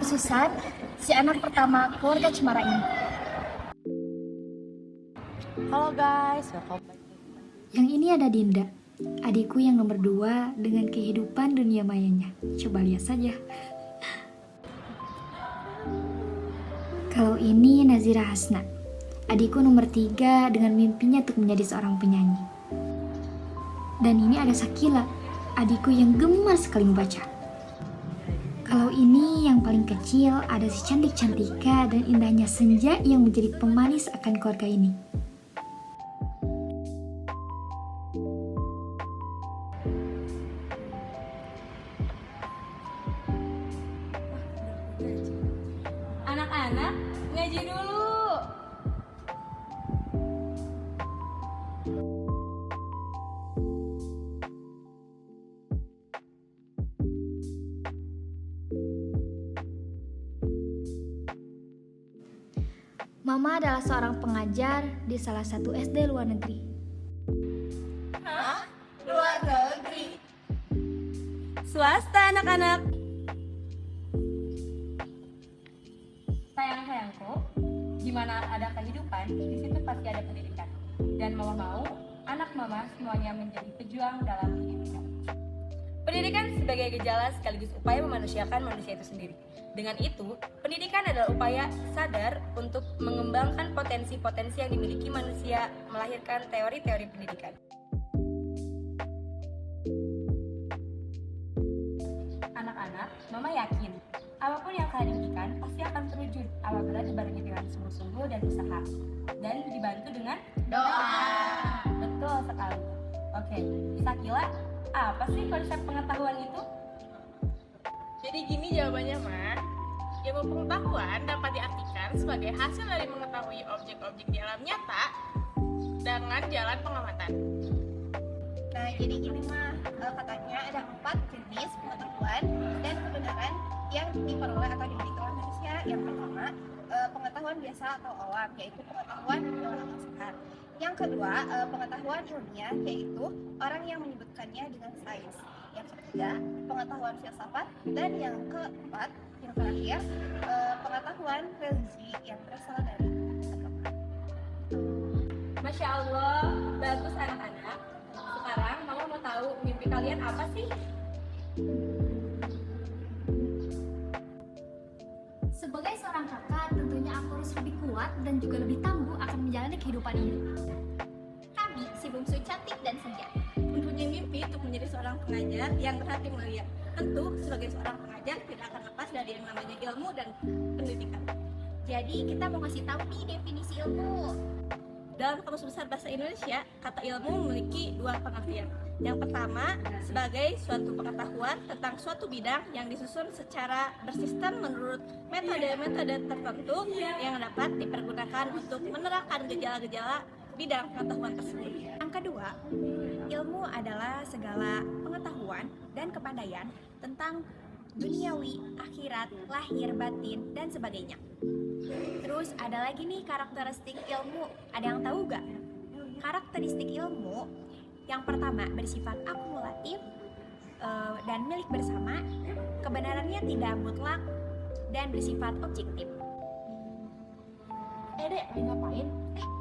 Susan, si anak pertama keluarga Cemara ini. Halo guys, welcome back. Yang ini ada Dinda, adikku yang nomor 2 dengan kehidupan dunia mayanya. Coba lihat saja. Kalau ini Nazira Hasna, adikku nomor 3 dengan mimpinya untuk menjadi seorang penyanyi. Dan ini ada Sakila, adikku yang gemar sekali membaca. Kalau ini yang paling kecil ada si cantik-cantika dan indahnya Senja yang menjadi pemanis akan keluarga ini. Anak-anak, ngaji dulu. Mama adalah seorang pengajar di salah satu SD luar negeri. Hah? Luar negeri? Swasta anak-anak. Sayang-sayangku, di mana ada kehidupan, di situ pasti ada pendidikan. Dan mama mau anak mama semuanya menjadi pejuang dalam pendidikan. Pendidikan sebagai gejala sekaligus upaya memanusiakan manusia itu sendiri. Dengan itu, pendidikan adalah upaya sadar untuk mengembangkan potensi-potensi yang dimiliki manusia, melahirkan teori-teori pendidikan. Anak-anak, mama yakin apapun yang kalian inginkan pasti akan terwujud apabila dibarengi dengan sungguh-sungguh dan usaha, dan dibantu dengan doa. Betul sekali. Oke, Sakila, apa sih konsep pengetahuan itu? Jadi gini jawabannya, Ma. Ilmu pengetahuan dapat diartikan sebagai hasil dari mengetahui objek-objek di alam nyata dengan jalan pengamatan. Nah, jadi gini mah, katanya ada 4 jenis pengetahuan dan kebenaran yang diperoleh atau dimiliki oleh manusia. Yang pertama, pengetahuan biasa atau awam, yaitu pengetahuan dari orang sekitar. Yang kedua, pengetahuan ilmiah, yaitu orang yang menyebutkannya dengan sains. Yang ketiga, pengetahuan filsafat. Dan yang keempat, yang terakhir, pengetahuan religi yang berasal dari agama. Masya Allah, bagus anak-anak. Sekarang mama mau tahu mimpi kalian apa sih? Sebagai seorang kakak, tentunya aku harus lebih kuat dan juga lebih tangguh akan menjalani kehidupan ini. Kami, si bungsu cantik dan senja, mempunyai mimpi untuk menjadi seorang pengajar yang berhati mulia. Tentu, sebagai seorang pengajar tidak akan lepas dari yang namanya ilmu dan pendidikan. Jadi, kita mau kasih tahu nih definisi ilmu. Dalam Kamus Besar Bahasa Indonesia, kata ilmu memiliki 2 pengertian. Yang pertama, sebagai suatu pengetahuan tentang suatu bidang yang disusun secara bersistem menurut metode-metode tertentu yang dapat dipergunakan untuk menerangkan gejala-gejala bidang pengetahuan tersebut. Yang kedua, ilmu adalah segala pengetahuan dan kepandaian tentang duniawi, akhirat, lahir, batin, dan sebagainya. Terus ada lagi nih karakteristik ilmu. Ada yang tahu gak? Karakteristik ilmu yang pertama bersifat akumulatif dan milik bersama. Kebenarannya tidak mutlak dan bersifat objektif. Dek, lagi ngapain?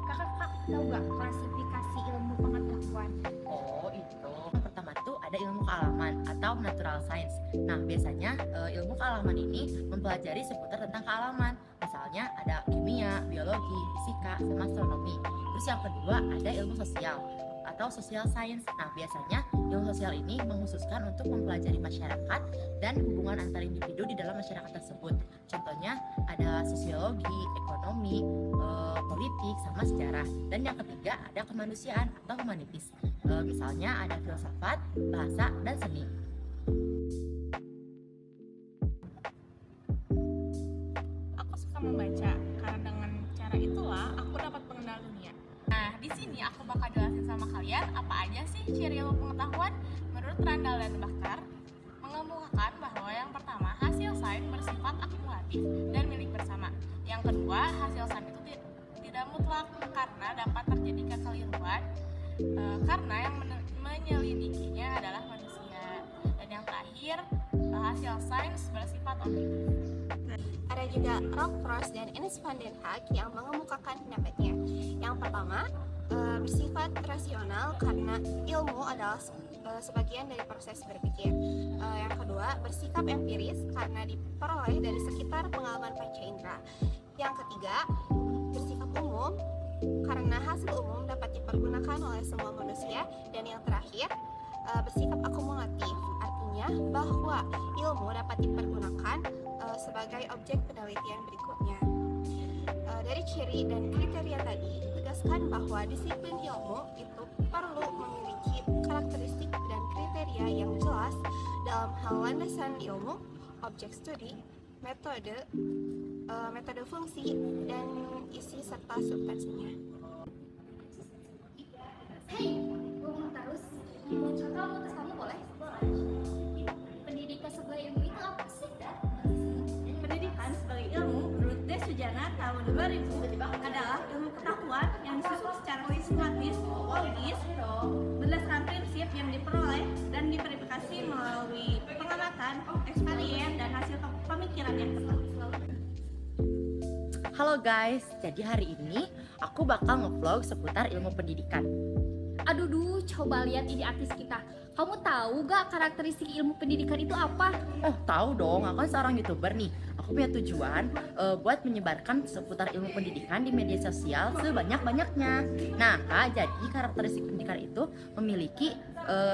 Kakak tahu gak klasifikasi ilmu pengetahuan? Oh itu. Yang pertama tuh ada ilmu kealaman atau natural science. Nah biasanya ilmu kealaman ini mempelajari seputar tentang kealaman. Misalnya ada kimia, biologi, fisika, sama astronomi. Terus yang kedua ada ilmu sosial atau social science. Nah biasanya ilmu sosial ini mengkhususkan untuk mempelajari masyarakat dan hubungan antar individu di dalam masyarakat tersebut. Contohnya ada sosiologi, ekonomi, politik, sama sejarah. Dan yang ketiga ada kemanusiaan atau humanitis. Misalnya ada filsafat, bahasa, dan seni. Aku suka membaca karena dengan cara itulah aku dapat mengenal dunia. Nah, di sini aku bakal jelasin sama kalian apa aja sih ciri ilmu pengetahuan menurut Randall dan Bakar. Mengemukakan bahwa yang pertama, hasil sains bersifat akumulatif dan milik bersama. Yang kedua, hasil sains itu tidak mutlak karena dapat terjadi kekeliruan karena yang menyelidikinya adalah manusia. Dan yang terakhir, hasil sains bersifat objektif. Ada juga Rockfrost dan Ernst van den Haag yang mengemukakan pendapatnya. Yang pertama, bersifat rasional karena ilmu adalah sebagian dari proses berpikir. Yang kedua, bersikap empiris karena diperoleh dari sekitar pengalaman panca indera. Yang ketiga, bersifat umum karena hasil umum dapat dipergunakan oleh semua manusia. Dan yang terakhir, bersifat akumulatif, artinya bahwa ilmu dapat dipergunakan sebagai objek penelitian berikutnya. Dari ciri dan kriteria tadi ditegaskan bahwa disiplin ilmu itu perlu memiliki karakteristik dan kriteria yang jelas dalam hal landasan ilmu, objek studi, metode fungsi, dan isi serta substansinya. Hei, gue mau terus. Contoh mau tes kamu boleh? Pendidikan sebelah ilmu itu apa sih? Pendidikan sebagai ilmu menurut D. Sujana tahun 2000 adalah ilmu pengetahuan yang disusun secara sistematis, logis, berdasarkan prinsip yang diperoleh dan diverifikasi melalui pengamatan, eksperien, dan hasil pemikiran yang tepat. Halo guys, jadi hari ini aku bakal ngevlog seputar ilmu pendidikan. Aduh, coba lihat ini artis kita. Kamu tahu gak karakteristik ilmu pendidikan itu apa? Oh tahu dong, aku kan seorang YouTuber nih. Aku punya tujuan buat menyebarkan seputar ilmu pendidikan di media sosial sebanyak-banyaknya. Nah, jadi karakteristik pendidikan itu memiliki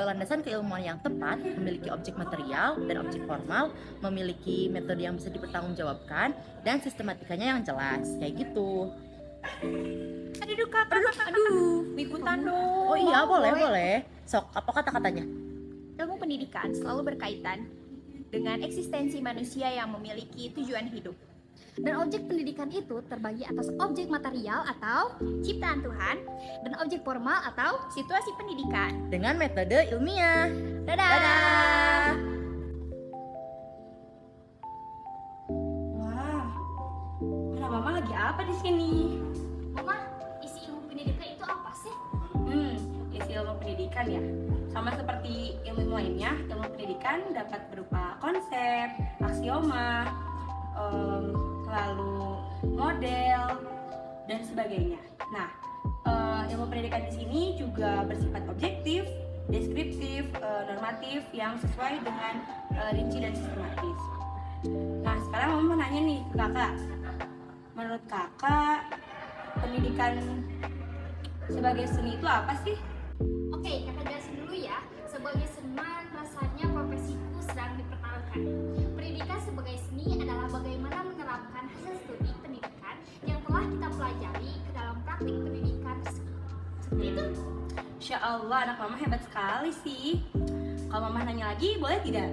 landasan keilmuan yang tepat, memiliki objek material dan objek formal, memiliki metode yang bisa dipertanggungjawabkan, dan sistematikanya yang jelas. Kayak gitu. Aduh, ikutan dong. Oh iya, boleh. Sok, apa kata-katanya? Ilmu pendidikan selalu berkaitan dengan eksistensi manusia yang memiliki tujuan hidup. Dan objek pendidikan itu terbagi atas objek material atau Ciptaan Tuhan dan objek formal atau situasi pendidikan. Dengan metode ilmiah. Dadah! Wah, anak mama lagi apa di sini? Mama, isi ilmu pendidikan itu apa sih? Isi ilmu pendidikan ya. Sama seperti ilmu lainnya, ilmu pendidikan dapat berupa konsep, aksioma, lalu model, dan sebagainya. Nah, ilmu pendidikan di sini juga bersifat objektif, deskriptif, normatif yang sesuai dengan rinci dan sistematis. Nah, sekarang mama mau nanya nih ke kakak. Menurut kakak, pendidikan sebagai seni itu apa sih? Oke, kakak jelasin dulu ya. Sebagai seniman, rasanya profesiku sedang dipertaruhkan. Pendidikan sebagai seni adalah bagaimana menerapkan hasil studi pendidikan yang telah kita pelajari ke dalam praktik pendidikan. Seperti itu. Insya Allah, anak mama hebat sekali sih. Kalau mama nanya lagi, boleh tidak?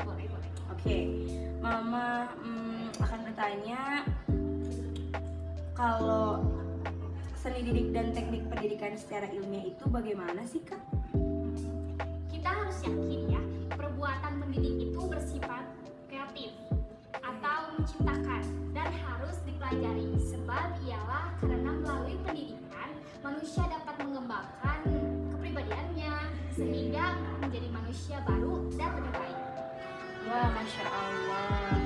Boleh. Oke, mama akan bertanya, kalau seni didik dan teknik pendidikan secara ilmiah itu bagaimana sih, Kak? Kita harus yakin ya, perbuatan mendidik itu bersifat kreatif atau menciptakan dan harus dipelajari. Sebab ialah karena melalui pendidikan manusia dapat mengembangkan kepribadiannya sehingga menjadi manusia baru dan lebih baik. Wah, Masya Allah.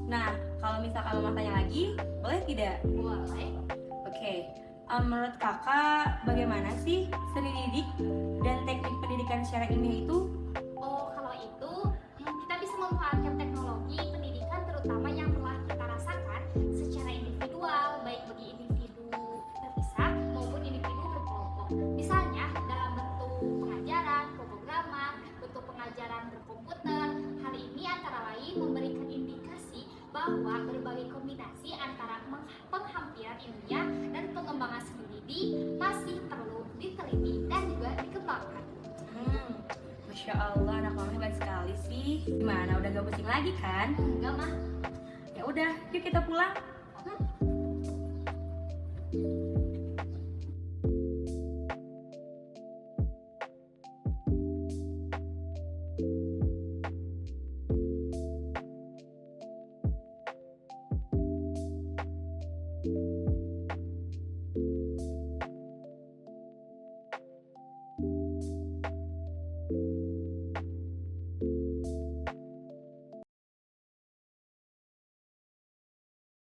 Nah, kalau misalkan mama tanya lagi, boleh tidak? Boleh. Oke, menurut kakak bagaimana sih seni didik dan teknik pendidikan secara ilmiah itu? Oh, kalau itu kita bisa memanfaatkan teknologi pendidikan terutama yang telah kita rasakan secara individual, baik bagi individu terpisah maupun individu berkelompok. Misalnya dalam bentuk pengajaran, pemrograman, bentuk pengajaran berkomputer. Hal ini antara lain memberikan indikasi bahwa berbagai kombinasi antara penghampiran ilmiah dan pengembangan seni didik masih perlu diteliti dan juga dikembangkan. Masya Allah, anak mama hebat sekali sih. Gimana, udah gak pusing lagi kan? Enggak mah. Ya udah, yuk kita pulang.